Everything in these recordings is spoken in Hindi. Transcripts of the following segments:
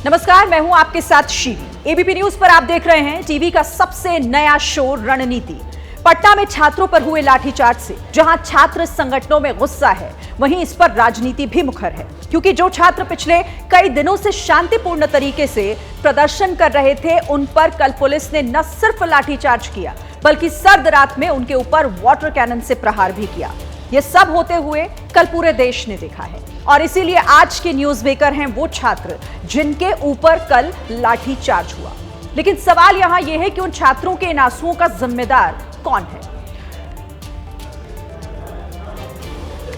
नमस्कार, मैं हूं आपके साथ शीवी। एबीपी न्यूज पर आप देख रहे हैं टीवी का सबसे नया शो रणनीति। पटना में छात्रों पर हुए लाठीचार्ज से जहां छात्र संगठनों में गुस्सा है, वहीं इस पर राजनीति भी मुखर है, क्योंकि जो छात्र पिछले कई दिनों से शांतिपूर्ण तरीके से प्रदर्शन कर रहे थे, उन पर कल पुलिस ने न सिर्फ लाठीचार्ज किया, बल्कि सर्द रात में उनके ऊपर वाटर कैनन से प्रहार भी किया। ये सब होते हुए कल पूरे देश ने देखा है, और इसीलिए आज के न्यूज मेकर हैं वो छात्र जिनके ऊपर कल लाठीचार्ज हुआ। लेकिन सवाल यहां यह है कि उन छात्रों के इन आंसुओं का जिम्मेदार कौन है।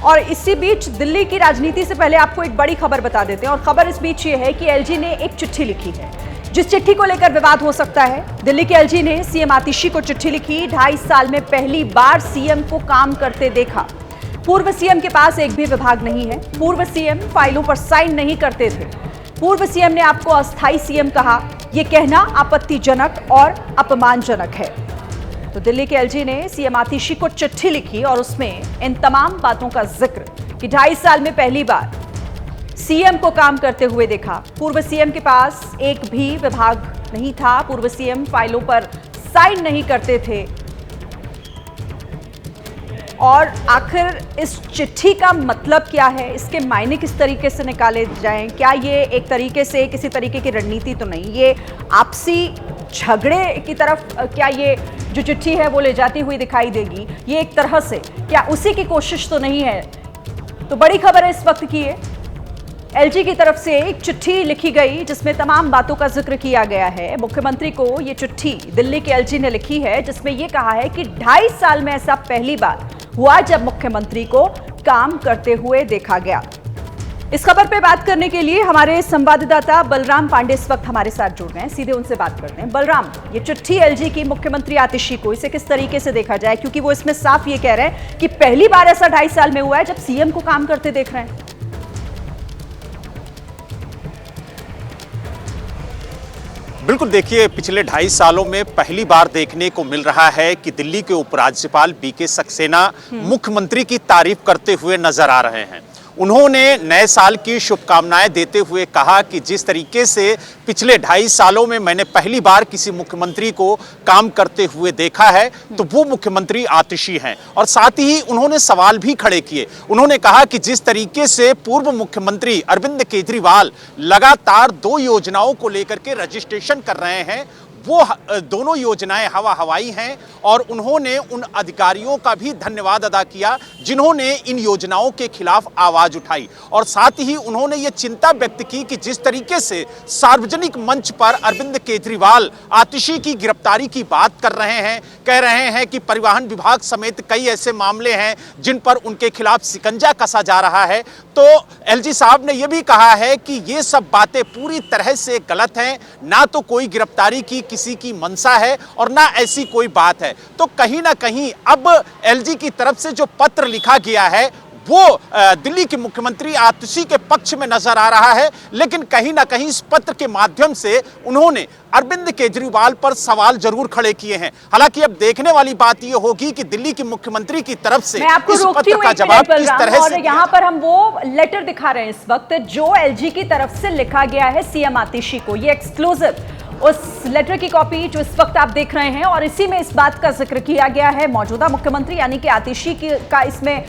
और इसी बीच दिल्ली की राजनीति से पहले आपको एक बड़ी खबर बता देते हैं, और खबर इस बीच ये है कि एलजी ने एक चिट्ठी लिखी है, जिस चिट्ठी को लेकर विवाद हो सकता है। दिल्ली के एलजी ने सीएम आतिशी को चिट्ठी लिखी। 2.5 साल में पहली बार सीएम को काम करते देखा। पूर्व सीएम के पास एक भी विभाग नहीं है। पूर्व सीएम फाइलों पर साइन नहीं करते थे। पूर्व सीएम ने आपको अस्थायी सीएम कहा। यह कहना आपत्तिजनक और अपमानजनक है। तो दिल्ली के एलजी ने सीएम आतिशी को चिट्ठी लिखी और उसमें इन तमाम बातों का जिक्र कि 2.5 साल में पहली बार सीएम को काम करते हुए देखा। पूर्व सीएम के पास एक भी विभाग नहीं था। पूर्व सीएम फाइलों पर साइन नहीं करते थे। और आखिर इस चिट्ठी का मतलब क्या है, इसके मायने किस तरीके से निकाले जाएं? क्या ये एक तरीके से किसी तरीके की रणनीति तो नहीं, ये आपसी झगड़े की तरफ क्या ये जो चिट्ठी है वो ले जाती हुई दिखाई देगी? ये एक तरह से क्या उसी की कोशिश तो नहीं है? तो बड़ी खबर है इस वक्त की है, एलजी की तरफ से एक चिट्ठी लिखी गई जिसमें तमाम बातों का जिक्र किया गया है। मुख्यमंत्री को ये चिट्ठी दिल्ली के एलजी ने लिखी है, जिसमें यह कहा है कि 2.5 साल में ऐसा पहली बार हुआ जब मुख्यमंत्री को काम करते हुए देखा गया। इस खबर पे बात करने के लिए हमारे संवाददाता बलराम पांडे इस वक्त हमारे साथ जुड़ गए हैं। सीधे उनसे बात करते हैं। बलराम, ये चिट्ठी एलजी की मुख्यमंत्री आतिशी को, इसे किस तरीके से देखा जाए, क्योंकि वो इसमें साफ ये कह रहे हैं कि पहली बार ऐसा 2.5 साल में हुआ है जब सीएम को काम करते देख रहे हैं। बिल्कुल, देखिए, पिछले 2.5 सालों में पहली बार देखने को मिल रहा है कि दिल्ली के उपराज्यपाल बीके सक्सेना मुख्यमंत्री की तारीफ करते हुए नजर आ रहे हैं। उन्होंने नए साल की शुभकामनाएं देते हुए कहा कि जिस तरीके से पिछले 2.5 सालों में मैंने पहली बार किसी मुख्यमंत्री को काम करते हुए देखा है, तो वो मुख्यमंत्री आतिशी हैं। और साथ ही उन्होंने सवाल भी खड़े किए। उन्होंने कहा कि जिस तरीके से पूर्व मुख्यमंत्री अरविंद केजरीवाल लगातार 2 योजनाओं को लेकर के रजिस्ट्रेशन कर रहे हैं, वो दोनों योजनाएं हवा हवाई हैं, और उन्होंने उन अधिकारियों का भी धन्यवाद अदा किया जिन्होंने इन योजनाओं के खिलाफ आवाज उठाई। और साथ ही उन्होंने ये चिंता व्यक्त की कि जिस तरीके से सार्वजनिक मंच पर अरविंद केजरीवाल आतिशी की गिरफ्तारी की बात कर रहे हैं, कह रहे हैं कि परिवहन विभाग समेत कई ऐसे मामले हैं जिन पर उनके खिलाफ शिकंजा कसा जा रहा है, तो एलजी साहब ने यह भी कहा है कि ये सब बातें पूरी तरह से गलत हैं। ना तो कोई गिरफ्तारी की किसी की मंशा है और ना ऐसी कोई बात है। तो कहीं ना कहीं अब एलजी की तरफ से जो पत्र लिखा गया है वो दिल्ली के मुख्यमंत्री आतिशी के पक्ष में नजर आ रहा है, लेकिन कहीं ना कहीं इस पत्र के माध्यम से उन्होंने अरविंद केजरीवाल पर सवाल जरूर खड़े किए हैं। हालांकि अब देखने वाली बात यह होगी कि दिल्ली के मुख्यमंत्री की तरफ से इस पत्र का जवाब किस तरह से। यहाँ पर हम वो लेटर दिखा रहे हैं इस वक्त जो एलजी की तरफ से लिखा गया है सीएम आतिशी को। ये एक्सक्लूसिव उस लेटर की कॉपी जो इस वक्त आप देख रहे हैं, और इसी में इस बात का जिक्र किया गया है, मौजूदा मुख्यमंत्री यानी कि आतिशी का इसमें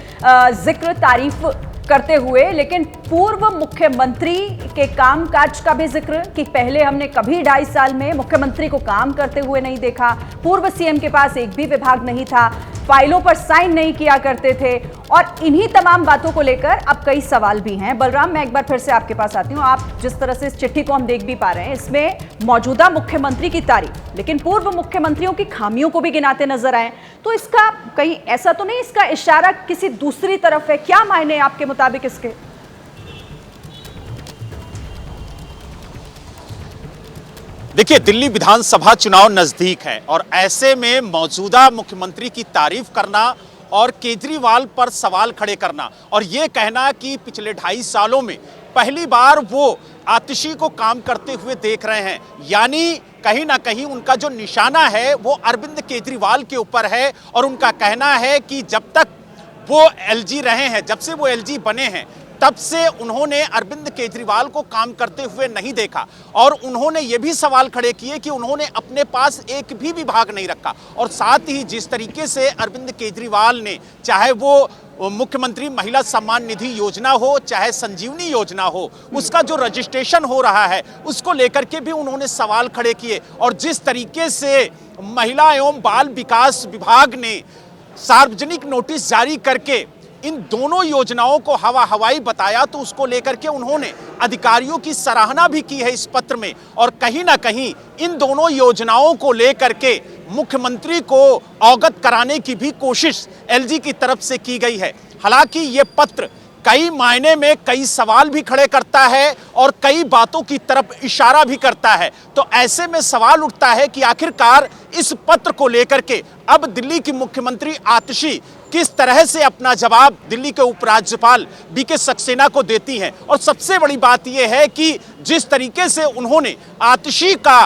जिक्र, तारीफ करते हुए, लेकिन पूर्व मुख्यमंत्री के कामकाज का भी जिक्र कि पहले हमने कभी 2.5 साल में मुख्यमंत्री को काम करते हुए नहीं देखा। पूर्व सीएम के पास एक भी विभाग नहीं था, फाइलों पर साइन नहीं किया करते थे, और इन्हीं तमाम बातों को लेकर अब कई सवाल भी हैं। बलराम, मैं एक बार फिर से आपके पास आती हूँ। आप जिस तरह से इस चिट्ठी को हम देख भी पा रहे हैं, इसमें मौजूदा मुख्यमंत्री की तारीफ, लेकिन पूर्व मुख्यमंत्रियों की खामियों को भी गिनाते नजर आए, तो इसका कहीं ऐसा तो नहीं इसका इशारा किसी दूसरी तरफ है? क्या मायने आपके मुताबिक इसके? देखिए, दिल्ली विधानसभा चुनाव नजदीक है, और ऐसे में मौजूदा मुख्यमंत्री की तारीफ करना और केजरीवाल पर सवाल खड़े करना और ये कहना कि पिछले 2.5 सालों में पहली बार वो आतिशी को काम करते हुए देख रहे हैं, यानी कहीं ना कहीं उनका जो निशाना है वो अरविंद केजरीवाल के ऊपर है। और उनका कहना है कि जब तक वो एलजी रहे हैं, जब से वो एलजी बने हैं, तब से उन्होंने अरविंद केजरीवाल को काम करते हुए नहीं देखा और उन्होंने ये भी सवाल खड़े किए कि उन्होंने अपने पास एक भी विभाग नहीं रखा। और साथ ही जिस तरीके से अरविंद केजरीवाल ने, चाहे वो मुख्यमंत्री महिला सम्मान निधि योजना हो, चाहे संजीवनी योजना हो, उसका जो रजिस्ट्रेशन हो रहा है उसको लेकर के भी उन्होंने सवाल खड़े किए। और जिस तरीके से महिला एवं बाल विकास विभाग ने सार्वजनिक नोटिस जारी करके इन दोनों योजनाओं को हवाई बताया, तो उसको लेकर के उन्होंने अधिकारियों की सराहना भी की है इस पत्र में। और कहीं ना कहीं इन दोनों योजनाओं को लेकर के मुख्यमंत्री को अवगत कराने की भी कोशिश एलजी की तरफ से की गई है। हालांकि ये पत्र कई मायने में कई सवाल भी खड़े करता है और कई बातों की तरफ इशारा भी करता है। तो ऐसे में सवाल उठता है कि आखिरकार इस पत्र को लेकर के अब दिल्ली की मुख्यमंत्री आतिशी किस तरह से अपना जवाब दिल्ली के उपराज्यपाल बीके सक्सेना को देती हैं। और सबसे बड़ी बात यह है कि जिस तरीके से उन्होंने आतिशी का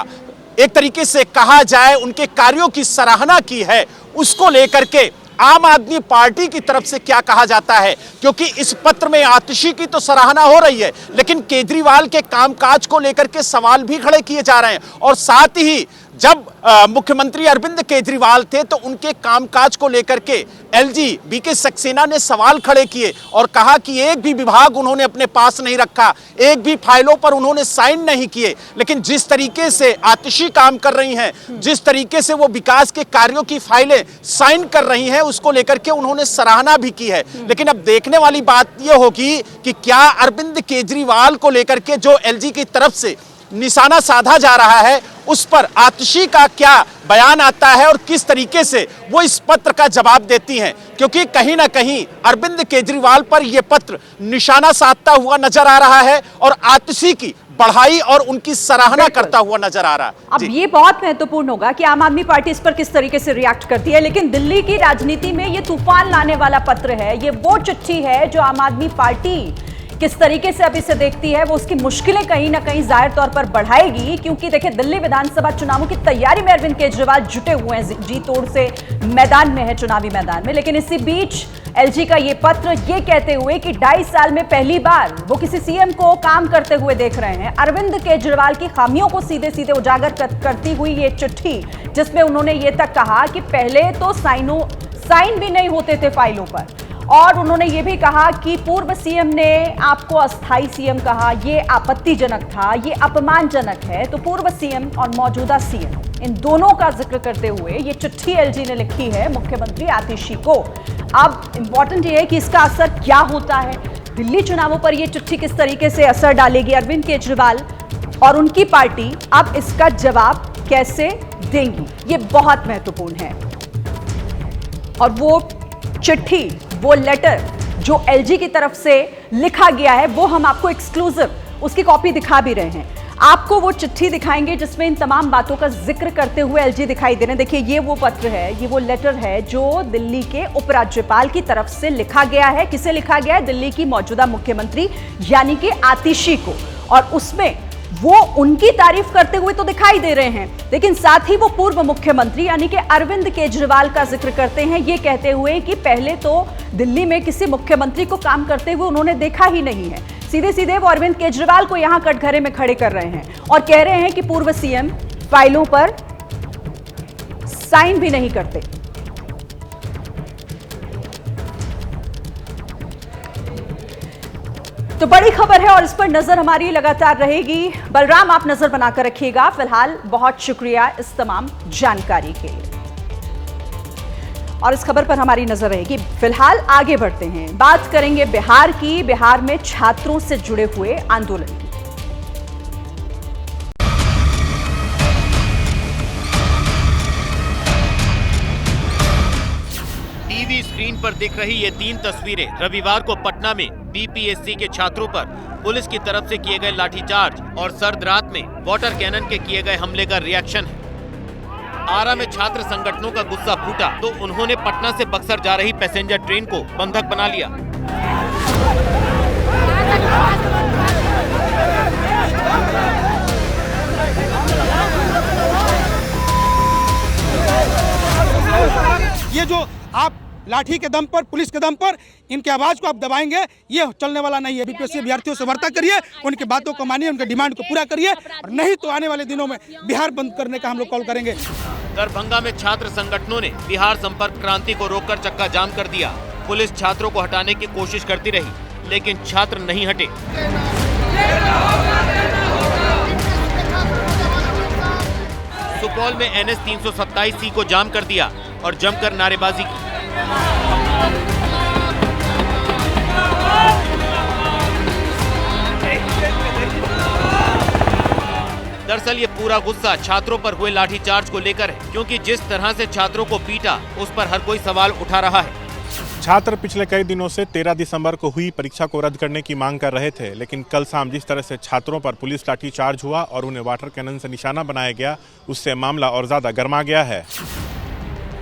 एक तरीके से कहा जाए उनके कार्यों की सराहना की है, उसको लेकर के आम आदमी पार्टी की तरफ से क्या कहा जाता है। क्योंकि इस पत्र में आतिशी की तो सराहना हो रही है, लेकिन केजरीवाल के कामकाज को लेकर के सवाल भी खड़े किए जा रहे हैं। और साथ ही जब मुख्यमंत्री अरविंद केजरीवाल थे तो उनके कामकाज को लेकर के एलजी बीके सक्सेना ने सवाल खड़े किए और कहा कि एक भी विभाग उन्होंने अपने पास नहीं रखा, एक भी फाइलों पर उन्होंने साइन नहीं किए। लेकिन जिस तरीके से आतिशी काम कर रही हैं, जिस तरीके से वो विकास के कार्यों की फाइलें साइन कर रही हैं, उसको लेकर के उन्होंने सराहना भी की है। लेकिन अब देखने वाली बात यह होगी कि क्या अरविंद केजरीवाल को लेकर के जो एलजी की तरफ से निशाना साधा जा रहा है उस पर आतिशी का क्या बयान आता है और किस तरीके से वो इस पत्र का जवाब देती हैं। क्योंकि कहीं ना कहीं अरविंद केजरीवाल पर यह पत्र निशाना साधता हुआ नजर आ रहा है और आतिशी की बढ़ाई और उनकी सराहना करता हुआ नजर आ रहा है। अब ये बहुत महत्वपूर्ण होगा कि आम आदमी पार्टी इस पर किस तरीके से रिएक्ट करती है। लेकिन दिल्ली की राजनीति में ये तूफान लाने वाला पत्र है, ये वो चिट्ठी है जो आम आदमी पार्टी किस तरीके से अब इसे देखती है, वो उसकी मुश्किलें कहीं ना कहीं जाहिर तौर पर बढ़ाएगी। क्योंकि देखिए, दिल्ली विधानसभा चुनावों की तैयारी में अरविंद केजरीवाल जुटे हुए हैं, जी तोड़ से मैदान में है, चुनावी मैदान में। लेकिन इसी बीच एलजी का ये पत्र ये कहते हुए कि 2.5 साल में पहली बार वो किसी सीएम को काम करते हुए देख रहे हैं, अरविंद केजरीवाल की खामियों को सीधे सीधे उजागर करती हुई ये चिट्ठी, जिसमें उन्होंने ये तक कहा कि पहले तो साइन भी नहीं होते थे फाइलों पर। और उन्होंने ये भी कहा कि पूर्व सीएम ने आपको अस्थाई सीएम कहा, ये आपत्तिजनक था, ये अपमानजनक है। तो पूर्व सीएम और मौजूदा सीएम, इन दोनों का जिक्र करते हुए ये चिट्ठी एलजी ने लिखी है मुख्यमंत्री आतिशी को। अब इंपॉर्टेंट ये है कि इसका असर क्या होता है, दिल्ली चुनावों पर ये चिट्ठी किस तरीके से असर डालेगी, अरविंद केजरीवाल और उनकी पार्टी अब इसका जवाब कैसे देंगी, ये बहुत महत्वपूर्ण है। और वो चिट्ठी, वो लेटर जो एलजी की तरफ से लिखा गया है, वो हम आपको एक्सक्लूसिव उसकी कॉपी दिखा भी रहे हैं। आपको वो चिट्ठी दिखाएंगे जिसमें इन तमाम बातों का जिक्र करते हुए एलजी दिखाई दे रहे हैं। देखिए, ये वो पत्र है, ये वो लेटर है जो दिल्ली के उपराज्यपाल की तरफ से लिखा गया है। किसे लिखा गया है? दिल्ली की मौजूदा मुख्यमंत्री यानी कि आतिशी को। और उसमें वो उनकी तारीफ करते हुए तो दिखाई दे रहे हैं, लेकिन साथ ही वो पूर्व मुख्यमंत्री यानी कि अरविंद केजरीवाल का जिक्र करते हैं, ये कहते हुए कि पहले तो दिल्ली में किसी मुख्यमंत्री को काम करते हुए उन्होंने देखा ही नहीं है। सीधे सीधे वो अरविंद केजरीवाल को यहां कटघरे में खड़े कर रहे हैं और कह रहे हैं कि पूर्व सीएम फाइलों पर साइन भी नहीं करते। तो बड़ी खबर है और इस पर नजर हमारी लगातार रहेगी। बलराम, आप नजर बनाकर रखिएगा। फिलहाल बहुत शुक्रिया इस तमाम जानकारी के लिए। और इस खबर पर हमारी नजर रहेगी। फिलहाल आगे बढ़ते हैं, बात करेंगे बिहार की। बिहार में छात्रों से जुड़े हुए आंदोलन की। टीवी स्क्रीन पर दिख रही ये 3 तस्वीरें रविवार को पटना में बीपीएससी के छात्रों पर पुलिस की तरफ से किए गए लाठीचार्ज और सर्द रात में वाटर कैनन के किए गए हमले का रिएक्शन है। आरा में छात्र संगठनों का गुस्सा फूटा तो उन्होंने पटना से बक्सर जा रही पैसेंजर ट्रेन को बंधक बना लिया। ये जो आप लाठी के दम पर, पुलिस के दम पर इनके आवाज़ को आप दबाएंगे, ये चलने वाला नहीं है। बीपीएससी अभ्यर्थियों से वार्ता करिए, उनकी बातों को मानिए, उनके डिमांड को पूरा करिए, और नहीं तो आने वाले दिनों में बिहार बंद करने का हम लोग कॉल करेंगे। दरभंगा में छात्र संगठनों ने बिहार संपर्क क्रांति को रोककर चक्का जाम कर दिया। पुलिस छात्रों को हटाने की कोशिश करती रही, लेकिन छात्र नहीं हटे। सुपौल में NH 327C को जाम कर दिया और जमकर नारेबाजी की। दरअसल ये पूरा गुस्सा छात्रों पर हुए लाठीचार्ज को लेकर है, क्योंकि जिस तरह से छात्रों को पीटा उस पर हर कोई सवाल उठा रहा है। छात्र पिछले कई दिनों से 13 दिसंबर को हुई परीक्षा को रद्द करने की मांग कर रहे थे, लेकिन कल शाम जिस तरह से छात्रों पर पुलिस लाठीचार्ज हुआ और उन्हें वाटर कैनन से निशाना बनाया गया, उससे मामला और ज्यादा गर्मा गया है।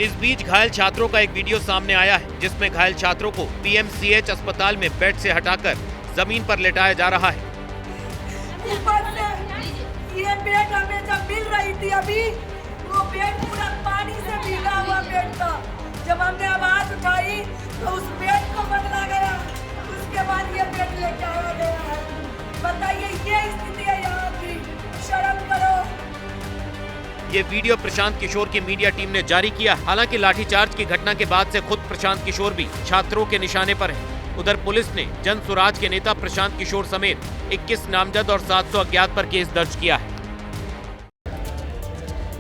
इस बीच घायल छात्रों का एक वीडियो सामने आया है, जिसमें घायल छात्रों को PMCH अस्पताल में बेड से हटाकर जमीन पर लेटाया जा रहा है। ये बेड हमें जब मिल रही थी अभी, वो बेड पूरा पानी से भीगा हुआ बेड था। जब हमने आवाज उठाई तो उस बेड को बदला गया, उसके बाद ये बेड लेके आया गया है। बताइए, ये स्थिति है यहाँ की, शर्म करो। ये वीडियो प्रशांत किशोर की मीडिया टीम ने जारी किया। हालांकि लाठीचार्ज की घटना के बाद से खुद प्रशांत किशोर भी छात्रों के निशाने पर हैं। उधर पुलिस ने जन सुराज के नेता प्रशांत किशोर समेत 21 नामजद और 700 अज्ञात पर केस दर्ज किया है।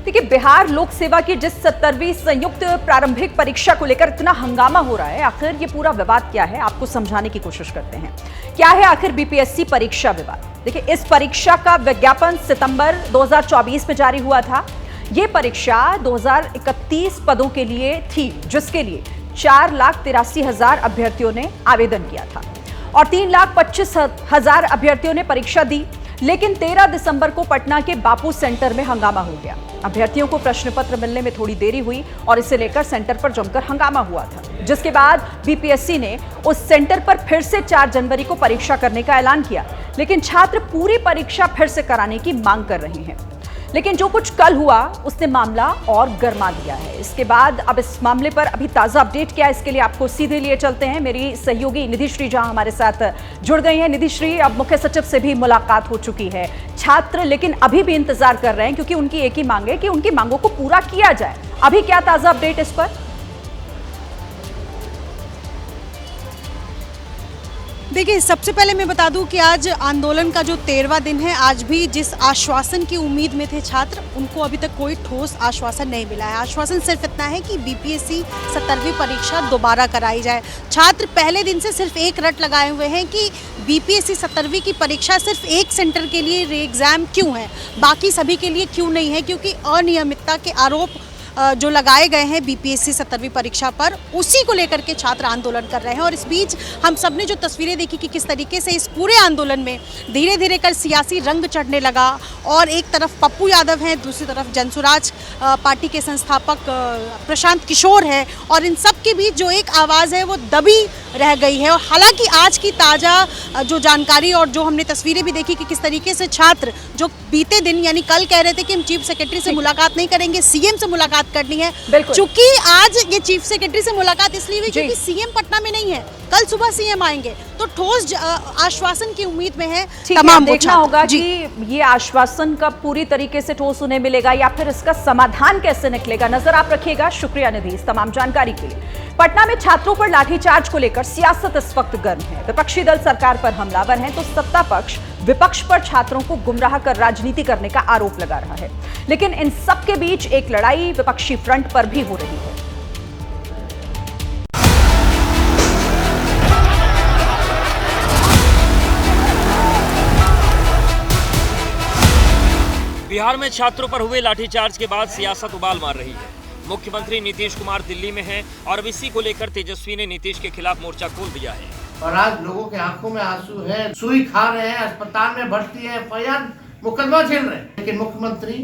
देखिए, बिहार लोक सेवा की जिस 70वीं संयुक्त प्रारंभिक परीक्षा को लेकर इतना हंगामा हो रहा है, आखिर ये पूरा विवाद क्या है, आपको समझाने की कोशिश करते हैं। क्या है आखिर बीपीएससी परीक्षा विवाद? देखिए, इस परीक्षा का विज्ञापन सितंबर 2024 में जारी हुआ था। ये परीक्षा 2031 पदों के लिए थी, जिसके लिए 4,83,000 अभ्यर्थियों ने आवेदन किया था और 3,25,000 अभ्यर्थियों ने परीक्षा दी। लेकिन 13 दिसंबर को पटना के बापू सेंटर में हंगामा हो गया। अभ्यर्थियों को प्रश्न पत्र मिलने में थोड़ी देरी हुई और इसे लेकर सेंटर पर जमकर हंगामा हुआ था, जिसके बाद बीपीएससी ने उस सेंटर पर फिर से 4 जनवरी को परीक्षा करने का ऐलान किया। लेकिन छात्र पूरी परीक्षा फिर से कराने की मांग कर रहे हैं। लेकिन जो कुछ कल हुआ उसने मामला और गर्मा दिया है। इसके बाद अब इस मामले पर अभी ताजा अपडेट क्या है, इसके लिए आपको सीधे लिए चलते हैं। मेरी सहयोगी निधि श्री जहां हमारे साथ जुड़ गई हैं। निधि श्री, अब मुख्य सचिव से भी मुलाकात हो चुकी है। छात्र लेकिन अभी भी इंतजार कर रहे हैं, क्योंकि उनकी एक ही मांग है कि उनकी मांगों को पूरा किया जाए। अभी क्या ताजा अपडेट इस पर? देखिए, सबसे पहले मैं बता दूं कि आज आंदोलन का जो 13वां दिन है, आज भी जिस आश्वासन की उम्मीद में थे छात्र, उनको अभी तक कोई ठोस आश्वासन नहीं मिला है। आश्वासन सिर्फ इतना है कि बीपीएससी 70वीं परीक्षा दोबारा कराई जाए। छात्र पहले दिन से सिर्फ एक रट लगाए हुए हैं कि बीपीएससी 70वीं की परीक्षा सिर्फ एक सेंटर के लिए री एग्जाम क्यों है, बाकी सभी के लिए क्यों नहीं है, क्योंकि अनियमितता के आरोप जो लगाए गए हैं बीपीएससी 70वीं परीक्षा पर, उसी को लेकर के छात्र आंदोलन कर रहे हैं। और इस बीच हम सब ने जो तस्वीरें देखी कि किस तरीके से इस पूरे आंदोलन में धीरे धीरे कर सियासी रंग चढ़ने लगा, और एक तरफ पप्पू यादव हैं, दूसरी तरफ जनसुराज पार्टी के संस्थापक प्रशांत किशोर है, और इन सब के बीच जो एक आवाज़ है वो दबी रह गई है। और हालांकि आज की ताज़ा जो जानकारी और जो हमने तस्वीरें भी देखी कि किस तरीके से छात्र जो बीते दिन यानी कल कह रहे थे कि हम चीफ सेक्रेटरी से मुलाकात नहीं करेंगे, सीएम से मुलाकात करनी है। चूंकि आज ये चीफ सेक्रेटरी से मुलाकात इसलिए हुई क्योंकि सीएम पटना में नहीं है, कल सुबह सीएम आएंगे, तो ठोस आश्वासन की उम्मीद में है तमाम। देखना होगा कि ये आश्वासन कब पूरी तरीके से ठोस उन्हें मिलेगा या फिर इसका समाधान कैसे निकलेगा। नजर आप रखिएगा। शुक्रिया निधि इस तमाम जानकारी के लिए। पटना में छात्रों पर लाठीचार्ज को लेकर सियासत इस वक्त गर्म है। विपक्षी दल सरकार पर हमलावर हैं तो सत्ता पक्ष विपक्ष पर छात्रों को गुमराह कर राजनीति करने का आरोप लगा रहा है। लेकिन इन सब के बीच एक लड़ाई विपक्षी फ्रंट पर भी हो रही है। बिहार में छात्रों पर हुए लाठीचार्ज के बाद सियासत उबाल मार रही है। मुख्यमंत्री नीतीश कुमार दिल्ली में हैं और अब इसी को लेकर तेजस्वी ने नीतीश के खिलाफ मोर्चा खोल दिया है। और आज लोगों के आंखों में आंसू है, सुई खा रहे हैं, अस्पताल में भर्ती है, FIR मुकदमा झेल रहे हैं, लेकिन मुख्यमंत्री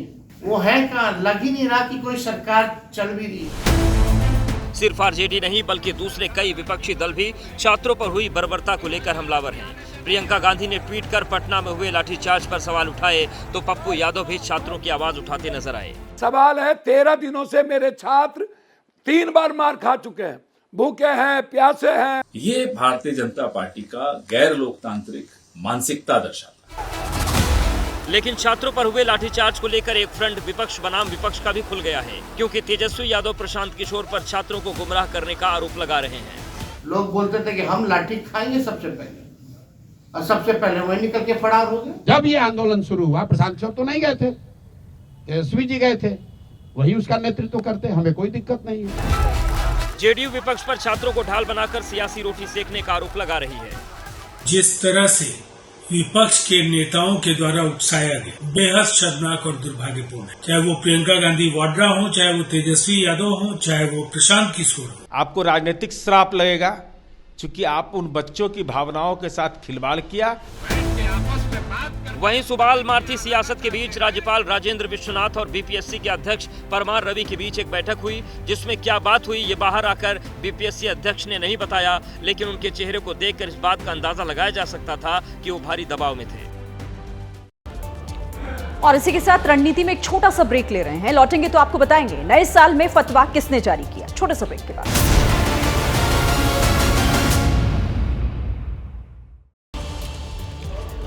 वो है कहाँ? लग ही नहीं रहा कि कोई सरकार चल भी रही है। सिर्फ आरजेडी नहीं बल्कि दूसरे कई विपक्षी दल भी छात्रों पर हुई बर्बरता को लेकर हमलावर हैं। प्रियंका गांधी ने ट्वीट कर पटना में हुए लाठीचार्ज पर सवाल उठाए तो पप्पू यादव भी छात्रों की आवाज उठाते नजर आए। सवाल है, 13 दिनों से मेरे छात्र 3 बार मार खा चुके हैं, भूखे हैं, प्यासे हैं। ये भारतीय जनता पार्टी का गैर लोकतांत्रिक मानसिकता दर्शाता है। लेकिन छात्रों पर हुए लाठीचार्ज को लेकर एक फ्रंट विपक्ष बनाम विपक्ष का भी खुल गया है, क्योंकि तेजस्वी यादव प्रशांत किशोर पर छात्रों को गुमराह करने का आरोप लगा रहे हैं। लोग बोलते थे कि हम लाठी खाएंगे सबसे पहले, और सबसे पहले वही निकल के फरार हो गए। जब ये आंदोलन शुरू हुआ, प्रशांत किशोर तो नहीं गए थे, तेजस्वी जी गए थे, वही उसका नेतृत्व करते, हमें कोई दिक्कत नहीं है। जेडीयू विपक्ष पर छात्रों को ढाल बनाकर सियासी रोटी सेकने का आरोप लगा रही है। जिस तरह से विपक्ष के नेताओं के द्वारा उकसाया गया, बेहद शर्मनाक और दुर्भाग्यपूर्ण है। चाहे वो प्रियंका गांधी वाड्रा हो, चाहे वो तेजस्वी यादव हो, चाहे वो प्रशांत किशोर हो। आपको राजनीतिक श्राप लगेगा, क्योंकि आप उन बच्चों की भावनाओं के साथ खिलवाड़ किया। वहीं सुबाल मार्थी सियासत के बीच राज्यपाल राजेंद्र विश्वनाथ और बीपीएससी के अध्यक्ष परमार रवि के बीच एक बैठक हुई, जिसमें क्या बात हुई ये बाहर आकर बीपीएससी अध्यक्ष ने नहीं बताया, लेकिन उनके चेहरे को देखकर इस बात का अंदाजा लगाया जा सकता था कि वो भारी दबाव में थे। और इसी के साथ रणनीति में एक छोटा सा ब्रेक ले रहे हैं, लौटेंगे तो आपको बताएंगे नए साल में फतवा किसने जारी किया। छोटे से ब्रेक के बाद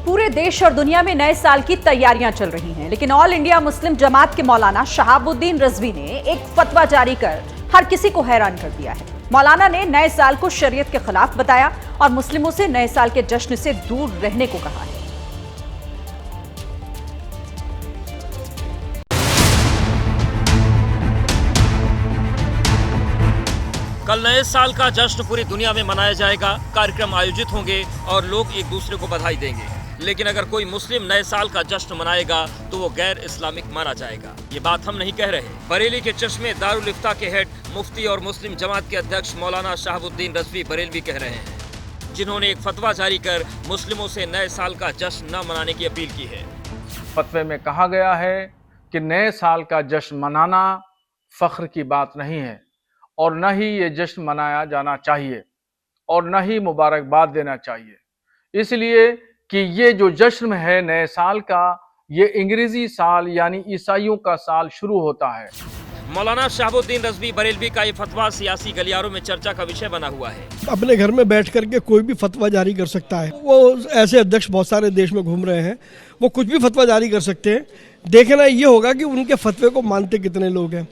पूरे देश और दुनिया में नए साल की तैयारियां चल रही हैं, लेकिन ऑल इंडिया मुस्लिम जमात के मौलाना शहाबुद्दीन रजवी ने एक फतवा जारी कर हर किसी को हैरान कर दिया है। मौलाना ने नए साल को शरीयत के खिलाफ बताया और मुस्लिमों से नए साल के जश्न से दूर रहने को कहा है। कल नए साल का जश्न पूरी दुनिया में मनाया जाएगा, कार्यक्रम आयोजित होंगे और लोग एक दूसरे को बधाई देंगे। लेकिन अगर कोई मुस्लिम नए साल का जश्न मनाएगा तो वो गैर इस्लामिक माना जाएगा। ये बात हम नहीं कह रहे। बरेली के चश्मे दारुल इफ्ता के हेड मुफ्ती और मुस्लिम जमात के अध्यक्ष मौलाना शहाबुद्दीन रजवी बरेलवी कह रहे हैं, जिन्होंने एक फतवा जारी कर मुस्लिमों से नए साल का जश्न न मनाने की अपील की है। फतवे में कहा गया है कि नए साल का जश्न मनाना फख्र की बात नहीं है और न ही ये जश्न मनाया जाना चाहिए और न ही मुबारकबाद देना चाहिए, इसलिए कि ये जो जश्न है नए साल का, ये अंग्रेजी साल यानी ईसाइयों का साल शुरू होता है। मौलाना शहाबुद्दीन रजवी बरेलवी का ये फतवा सियासी गलियारों में चर्चा का विषय बना हुआ है। अपने घर में बैठ करके कोई भी फतवा जारी कर सकता है। वो ऐसे अध्यक्ष बहुत सारे देश में घूम रहे हैं, वो कुछ भी फतवा जारी कर सकते हैं। देखना ये होगा कि उनके फतवे को मानते कितने लोग हैं।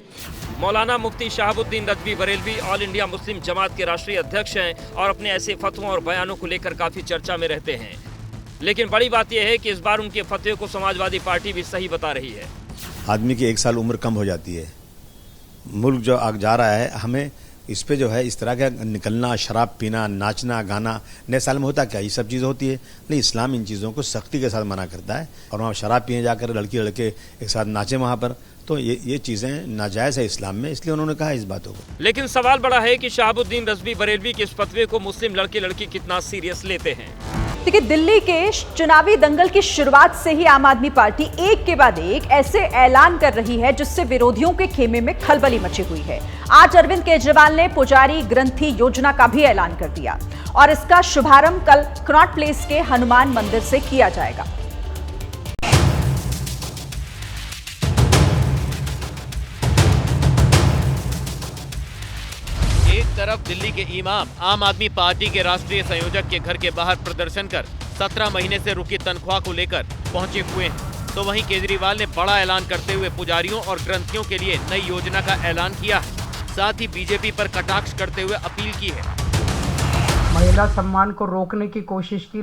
मौलाना मुफ्ती Shahabuddin Razvi Barelvi all India Muslim Jamaat के राष्ट्रीय अध्यक्ष हैं और अपने ऐसे फतवों और बयानों को लेकर काफी चर्चा में रहते हैं। लेकिन बड़ी बात यह है कि इस बार उनके फतवे को समाजवादी पार्टी भी सही बता रही है। आदमी की 1 साल उम्र कम हो जाती है, मुल्क जो आगे जा रहा है, हमें इस पे जो है इस तरह का निकलना, शराब पीना, नाचना गाना नए साल में होता क्या, ये सब चीज़ होती है। नहीं, इस्लाम इन चीज़ों को सख्ती के साथ मना करता है और वहाँ शराब पीने जाकर लड़की लड़के एक साथ नाचे वहाँ पर, तो ये चीज़ें नाजायज़ है इस्लाम में, इसलिए उन्होंने कहा इस बातों को। लेकिन सवाल बड़ा है कि शहाबुद्दीन रजवी बरेलवी के इस फतवे को मुस्लिम लड़के लड़की कितना सीरियस लेते हैं। देखिए, दिल्ली के चुनावी दंगल की शुरुआत से ही आम आदमी पार्टी एक के बाद एक ऐसे ऐलान कर रही है जिससे विरोधियों के खेमे में खलबली मची हुई है। आज अरविंद केजरीवाल ने पुजारी ग्रंथी योजना का भी ऐलान कर दिया और इसका शुभारंभ कल कनॉट प्लेस के हनुमान मंदिर से किया जाएगा। तरफ दिल्ली के इमाम आम आदमी पार्टी के राष्ट्रीय संयोजक के घर के बाहर प्रदर्शन कर 17 महीने से रुकी तनख्वाह को लेकर पहुंचे हुए हैं, तो वहीं केजरीवाल ने बड़ा ऐलान करते हुए पुजारियों और ग्रंथियों के लिए नई योजना का ऐलान किया है। साथ ही बीजेपी पर कटाक्ष करते हुए अपील की है। महिला सम्मान को रोकने की कोशिश की,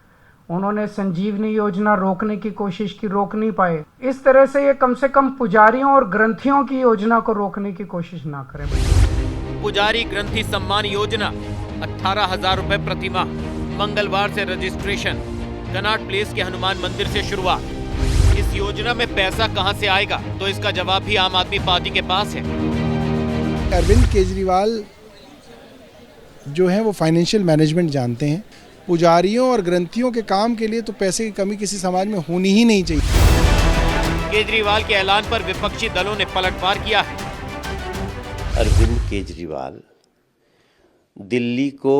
उन्होंने संजीवनी योजना रोकने की कोशिश की, रोक नहीं पाए। इस तरह से ये कम से कम पुजारियों और ग्रंथियों की योजना को रोकने की कोशिश ना करें। पुजारी ग्रंथी सम्मान योजना 18,000 रुपए प्रति माह, मंगलवार से रजिस्ट्रेशन, कनॉट प्लेस के हनुमान मंदिर से शुरुआत। इस योजना में पैसा कहां से आएगा, तो इसका जवाब भी आम आदमी पार्टी के पास है। अरविंद केजरीवाल जो है वो फाइनेंशियल मैनेजमेंट जानते हैं। पुजारियों और ग्रंथियों के काम के लिए तो पैसे की कमी किसी समाज में होनी ही नहीं चाहिए। केजरीवाल के ऐलान पर विपक्षी दलों ने पलटवार किया है। अरविंद केजरीवाल दिल्ली को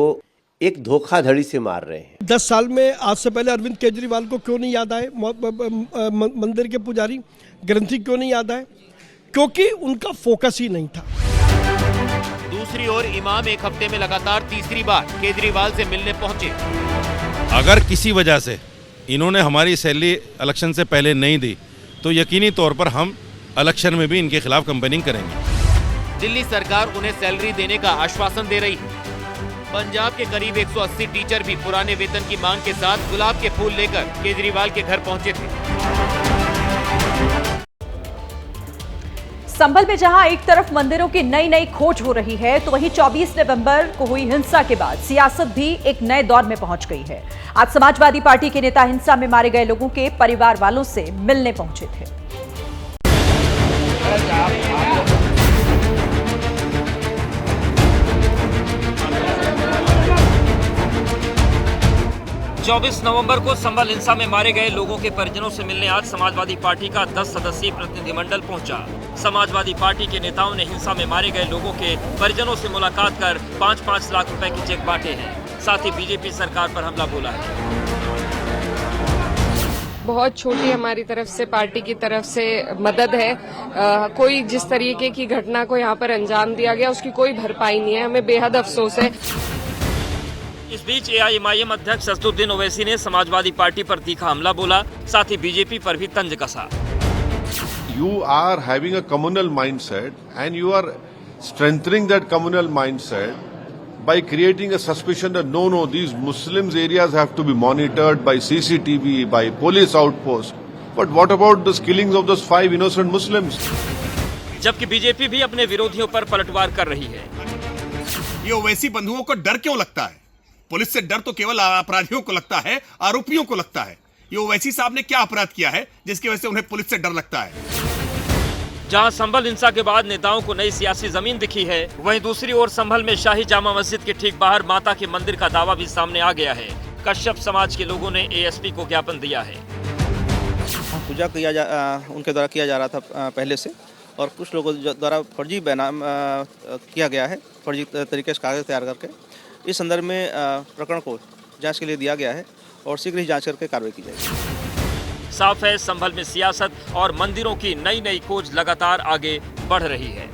एक धोखाधड़ी से मार रहे हैं। 10 साल में आज से पहले अरविंद केजरीवाल को क्यों नहीं याद आए मंदिर के पुजारी ग्रंथी, क्यों नहीं याद आए? क्योंकि उनका फोकस ही नहीं था। दूसरी ओर इमाम एक हफ्ते में लगातार तीसरी बार केजरीवाल से मिलने पहुंचे। अगर किसी वजह से इन्होंने हमारी सैलरी इलेक्शन से पहले नहीं दी तो यकीनी तौर पर हम इलेक्शन में भी इनके खिलाफ कैंपेनिंग करेंगे। दिल्ली सरकार उन्हें सैलरी देने का आश्वासन दे रही है। पंजाब के करीब 180 टीचर भी पुराने वेतन की मांग के साथ गुलाब के फूल लेकर केजरीवाल के घर पहुंचे थे। संभल में जहां एक तरफ मंदिरों की नई नई खोज हो रही है, तो वहीं 24 नवंबर को हुई हिंसा के बाद सियासत भी एक नए दौर में पहुंच गई है। आज समाजवादी पार्टी के नेता हिंसा में मारे गए लोगों के परिवार वालों से मिलने पहुंचे थे। 24 नवंबर को संभल हिंसा में मारे गए लोगों के परिजनों से मिलने आज समाजवादी पार्टी का 10 सदस्यीय प्रतिनिधिमंडल पहुंचा। समाजवादी पार्टी के नेताओं ने हिंसा में मारे गए लोगों के परिजनों से मुलाकात कर 5-5 लाख रुपए के चेक बांटे हैं। साथ ही बीजेपी सरकार पर हमला बोला है। बहुत छोटी हमारी तरफ से, पार्टी की तरफ से मदद है। कोई जिस तरीके की घटना को यहाँ पर अंजाम दिया गया उसकी कोई भरपाई नहीं है, हमें बेहद अफसोस है। इस बीच एआईएमआईएम अध्यक्ष असदुद्दीन ओवैसी ने समाजवादी पार्टी पर तीखा हमला बोला, साथ ही बीजेपी पर भी तंज कसा। You are having a communal mindset and you are strengthening that communal mindset by creating a suspicion that no, these Muslims areas have to be monitored by CCTV, by police outposts. But what about the killings of those 5 innocent Muslims? जबकि बीजेपी भी अपने विरोधियों पर पलटवार कर रही है। ये ओवैसी बंधुओं को डर क्यों लगता है? पुलिस से डर तो केवल अपराधियों को लगता है, आरोपियों को लगता है। ये ओवैसी साहब ने क्या अपराध किया है जिसकी वजह से उन्हें पुलिस से डर लगता है? जहां संभल हिंसा के बाद नेताओं को नई सियासी जमीन दिखी है, वहीं दूसरी ओर संभल में शाही जामा मस्जिद के ठीक बाहर माता के मंदिर का दावा भी सामने आ गया है। कश्यप समाज के लोगों ने एएसपी को ज्ञापन दिया है। पूजा उनके द्वारा किया जा रहा था पहले से, और कुछ लोगों द्वारा फर्जी बैनाम किया गया है, फर्जी तरीके से कागज तैयार करके। इस संदर्भ में प्रकरण को जांच के लिए दिया गया है और शीघ्र ही जांच करके कार्रवाई की जाएगी। साफ है, संभल में सियासत और मंदिरों की नई नई खोज लगातार आगे बढ़ रही है।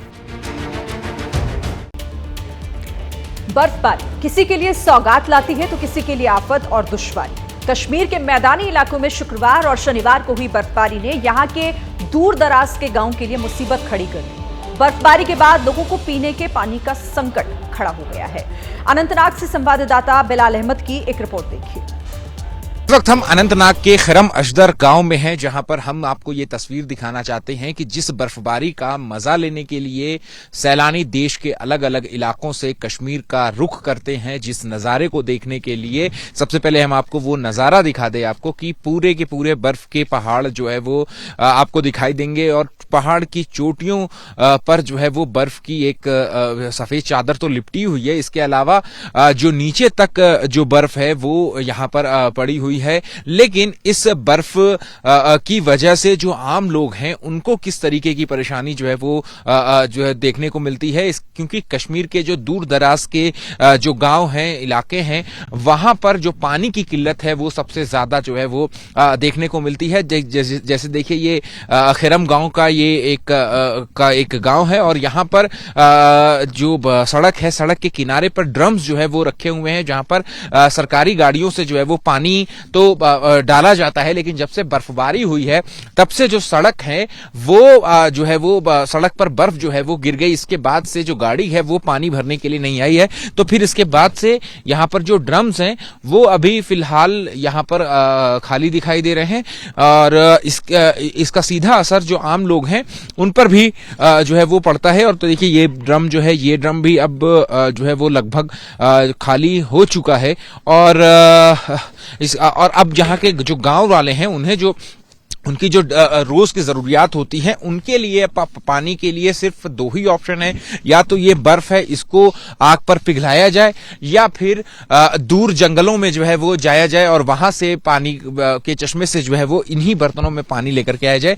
बर्फबारी किसी के लिए सौगात लाती है तो किसी के लिए आफत और दुश्वारी। कश्मीर के मैदानी इलाकों में शुक्रवार और शनिवार को हुई बर्फबारी ने यहां के दूर दराज के गांव के लिए मुसीबत खड़ी कर दी। बर्फबारी के बाद लोगों को पीने के पानी का संकट खड़ा हो गया है। अनंतनाग से संवाददाता बिलाल अहमद की एक रिपोर्ट देखिए। इस वक्त हम अनंतनाग के खरम अशदर गांव में हैं, जहां पर हम आपको ये तस्वीर दिखाना चाहते हैं कि जिस बर्फबारी का मजा लेने के लिए सैलानी देश के अलग अलग इलाकों से कश्मीर का रुख करते हैं, जिस नज़ारे को देखने के लिए सबसे पहले हम आपको वो नज़ारा दिखा दें आपको कि पूरे के पूरे बर्फ के पहाड़ जो है वो आपको दिखाई देंगे और पहाड़ की चोटियों पर जो है वो बर्फ की एक सफेद चादर तो लिपटी हुई है। इसके अलावा जो नीचे तक जो बर्फ है वो यहाँ पर पड़ी हुई है, लेकिन इस बर्फ की वजह से जो आम लोग हैं उनको किस तरीके की परेशानी जो है वो जो है देखने को मिलती है। क्योंकि कश्मीर के जो दूर दराज के जो गांव हैं, इलाके हैं, वहां पर जो पानी की किल्लत है वो सबसे ज्यादा जो है वो देखने को मिलती है। जैसे देखिए ये खिरम गांव का ये एक गांव है और यहाँ पर जो सड़क है, सड़क के किनारे पर ड्रम्स जो है वो रखे हुए हैं, जहां पर सरकारी गाड़ियों से जो है वो पानी तो डाला जाता है। लेकिन जब से बर्फबारी हुई है तब से जो सड़क है वो जो है वो सड़क पर बर्फ जो है वो गिर गई। इसके बाद से जो गाड़ी है वो पानी भरने के लिए नहीं आई है। तो फिर इसके बाद से यहाँ पर जो ड्रम्स हैं वो अभी फिलहाल यहाँ पर खाली दिखाई दे रहे हैं और इसका सीधा असर जो आम लोग हैं उन पर भी जो है वो पड़ता है। और तो देखिए ये ड्रम जो है, ये ड्रम भी अब जो है वो लगभग खाली हो चुका है और अब जहाँ के जो गांव वाले हैं उन्हें जो उनकी जो रोज की जरूरियात होती है उनके लिए पानी के लिए सिर्फ दो ही ऑप्शन है, या तो ये बर्फ है इसको आग पर पिघलाया जाए या फिर दूर जंगलों में जो है वो जाया जाए और वहां से पानी के चश्मे से जो है वो इन्हीं बर्तनों में पानी लेकर के आया जाए।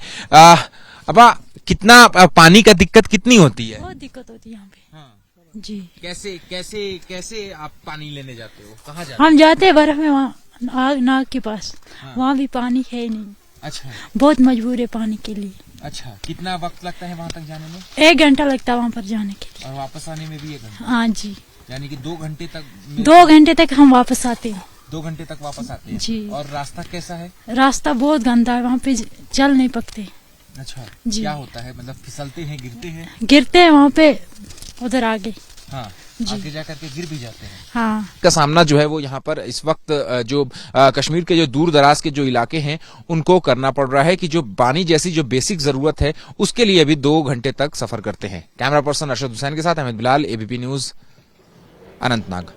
अब कितना पानी का दिक्कत कितनी होती है? बहुत दिक्कत होती है यहाँ पे। जी कैसे कैसे कैसे आप पानी लेने जाते हो? कहाँ जाते? हम जाते हैं बर्फ में, वहाँ नाग के पास। वहाँ भी पानी है नहीं। अच्छा, बहुत मजबूर है पानी के लिए। अच्छा, कितना वक्त लगता है वहाँ तक जाने में? 1 घंटा लगता है वहाँ पर जाने के लिए। और वापस आने में भी 1 घंटा? हाँ जी। यानी कि 2 घंटे तक? 2 घंटे तक हम वापस आते हैं। 2 घंटे तक वापस आते हैं जी। और रास्ता कैसा है? रास्ता बहुत गंदा है, वहाँ पे चल नहीं पकते। अच्छा जी। क्या होता है, मतलब फिसलते हैं, गिरते हैं? गिरते हैं वहाँ पे, उधर आगे। हाँ, आगे जाकर के गिर भी जाते हैं। हाँ। का सामना जो है वो यहाँ पर इस वक्त जो कश्मीर के जो दूर दराज के जो इलाके हैं उनको करना पड़ रहा है कि जो पानी जैसी जो बेसिक जरूरत है उसके लिए भी 2 घंटे तक सफर करते हैं। कैमरा पर्सन अरशद हुसैन के साथ अहमद बिलाल, एबीपी न्यूज, अनंतनाग।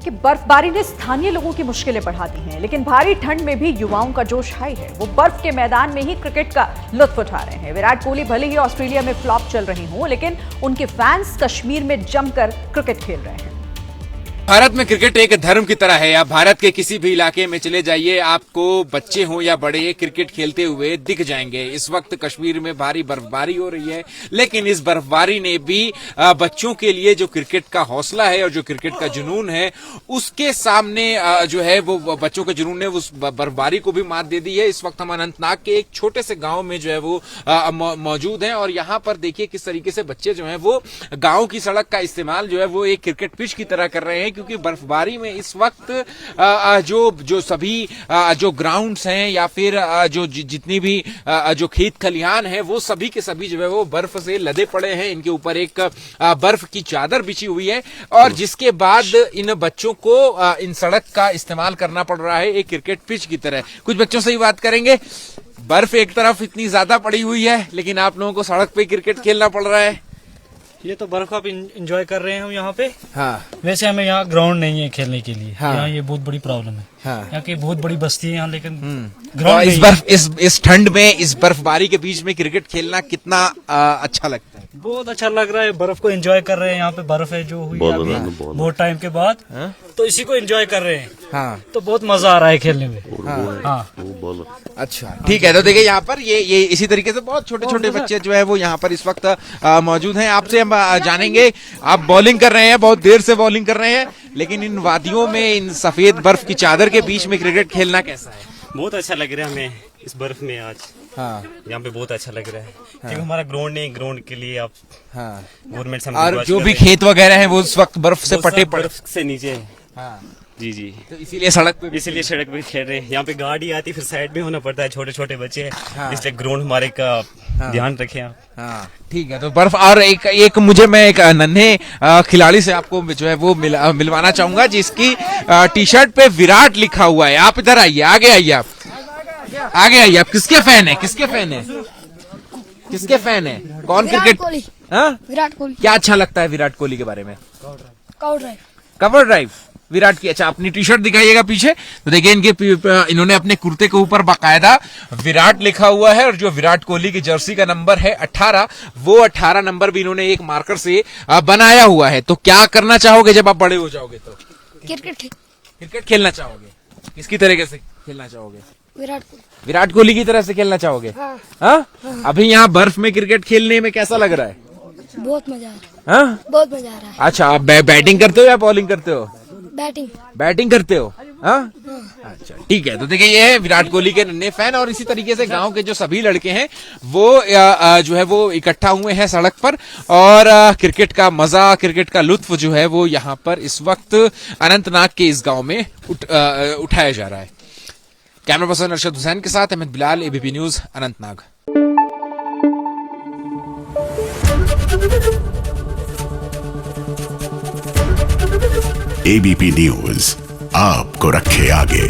कि बर्फबारी ने स्थानीय लोगों की मुश्किलें बढ़ा दी हैं, लेकिन भारी ठंड में भी युवाओं का जोश हाई है। वो बर्फ के मैदान में ही क्रिकेट का लुत्फ उठा रहे हैं। विराट कोहली भले ही ऑस्ट्रेलिया में फ्लॉप चल रहे हों, लेकिन उनके फैंस कश्मीर में जमकर क्रिकेट खेल रहे हैं। भारत में क्रिकेट एक धर्म की तरह है। आप भारत के किसी भी इलाके में चले जाइए, आपको बच्चे हों या बड़े क्रिकेट खेलते हुए दिख जाएंगे। इस वक्त कश्मीर में भारी बर्फबारी हो रही है, लेकिन इस बर्फबारी ने भी बच्चों के लिए जो क्रिकेट का हौसला है और जो क्रिकेट का जुनून है उसके सामने जो है वो बच्चों के जुनून ने उस बर्फबारी को भी मात दे दी है। इस वक्त हम अनंतनाग के एक छोटे से गाँव में जो है वो मौजूद है और यहाँ पर देखिए किस तरीके से बच्चे जो है वो गाँव की सड़क का इस्तेमाल जो है वो एक क्रिकेट पिच की तरह कर रहे हैं, क्योंकि बर्फबारी में इस वक्त जो सभी जो ग्राउंड्स हैं या फिर जो जितनी भी जो खेत खलिहान है वो सभी के सभी जो है वो बर्फ से लदे पड़े हैं। इनके ऊपर एक बर्फ की चादर बिछी हुई है और जिसके बाद इन बच्चों को इन सड़क का इस्तेमाल करना पड़ रहा है एक क्रिकेट पिच की तरह। कुछ बच्चों से ही बात करेंगे। बर्फ एक तरफ इतनी ज्यादा पड़ी हुई है, लेकिन आप लोगों को सड़क पे क्रिकेट खेलना पड़ रहा है। ये तो बर्फ का एंजॉय कर रहे हैं हम यहाँ पे। हाँ। वैसे हमें यहाँ ग्राउंड नहीं है खेलने के लिए। हाँ। यहाँ ये बहुत बड़ी प्रॉब्लम है। हाँ। यहाँ की बहुत बड़ी बस्ती है यहाँ, लेकिन ग्राउंड इस ठंड में इस बर्फबारी के बीच में क्रिकेट खेलना कितना अच्छा लगता है? बहुत अच्छा लग रहा है। बर्फ को एंजॉय कर रहे हैं। यहाँ पे बर्फ है जो हुई अभी बहुत टाइम के बाद। हाँ? तो इसी को एंजॉय कर रहे हैं। हाँ। तो बहुत मजा आ रहा है खेलने में। हाँ। अच्छा ठीक है, तो देखिए यहाँ पर ये इसी तरीके से बहुत छोटे छोटे बच्चे जो है वो यहाँ पर इस वक्त मौजूद हैं। आपसे हम जानेंगे, आप बॉलिंग कर रहे हैं, बहुत देर से बॉलिंग कर रहे हैं, लेकिन इन वादियों में इन सफेद बर्फ की चादर के बीच में क्रिकेट खेलना कैसा है? बहुत अच्छा लग रहा है हमें इस बर्फ में आज। हाँ। यहाँ पे बहुत अच्छा लग रहा है। क्योंकि हमारा ग्राउंड नहीं, ग्राउंड के लिए आप गवर्नमेंट से और जो भी खेत वगैरह है वो उस वक्त बर्फ से पटे पड़े, बर्फ से नीचे है। हाँ। जी जी, तो इसीलिए सड़क पे खेल रहे हैं। यहाँ पे गाड़ी आती फिर साइड में होना पड़ता है, छोटे छोटे बच्चे हैं, इसलिए ग्राउंड हमारे का ध्यान रखें आप। हाँ ठीक है, तो बर्फ और एक मैं एक नन्हे खिलाड़ी से आपको जो है वो मिलवाना चाहूंगा जिसकी टी शर्ट पे विराट लिखा हुआ है। आप इधर आइए, आगे आइए, आप किसके फैन है? किसके फैन है? कौन क्रिकेट? विराट कोहली। क्या अच्छा लगता है विराट कोहली के बारे में? कवर ड्राइव विराट की। अच्छा, अपनी टी शर्ट दिखाइएगा पीछे, तो देखिए इन्होंने अपने कुर्ते के ऊपर बाकायदा विराट लिखा हुआ है और जो विराट कोहली की जर्सी का नंबर है 18, वो 18 नंबर भी इन्होंने एक मार्कर से बनाया हुआ है। तो क्या करना चाहोगे जब आप बड़े हो जाओगे? तो क्रिकेट खेलना चाहोगे? किसकी तरीके से खेलना चाहोगे? विराट कोहली की तरह से खेलना चाहोगे? हाँ? अभी यहाँ बर्फ में क्रिकेट खेलने में कैसा लग रहा है? बहुत मजा आ रहा है। हाँ? बहुत मजा आ रहा है। अच्छा, आप बैटिंग करते हो या बॉलिंग करते हो? बैटिंग करते हो? हाँ? अच्छा ठीक है, तो देखिए ये है विराट कोहली के नन्हे फैन और इसी तरीके से गांव के जो सभी लड़के हैं वो जो है वो इकट्ठा हुए हैं सड़क पर और क्रिकेट का मजा, क्रिकेट का लुत्फ जो है वो यहाँ पर इस वक्त अनंतनाग के इस गांव में उठाया जा रहा है। कैमरा पर्सन अरशद हुसैन के साथ अहमद बिलाल, एबीपी न्यूज, अनंतनाग। एबीपी न्यूज आपको रखे आगे।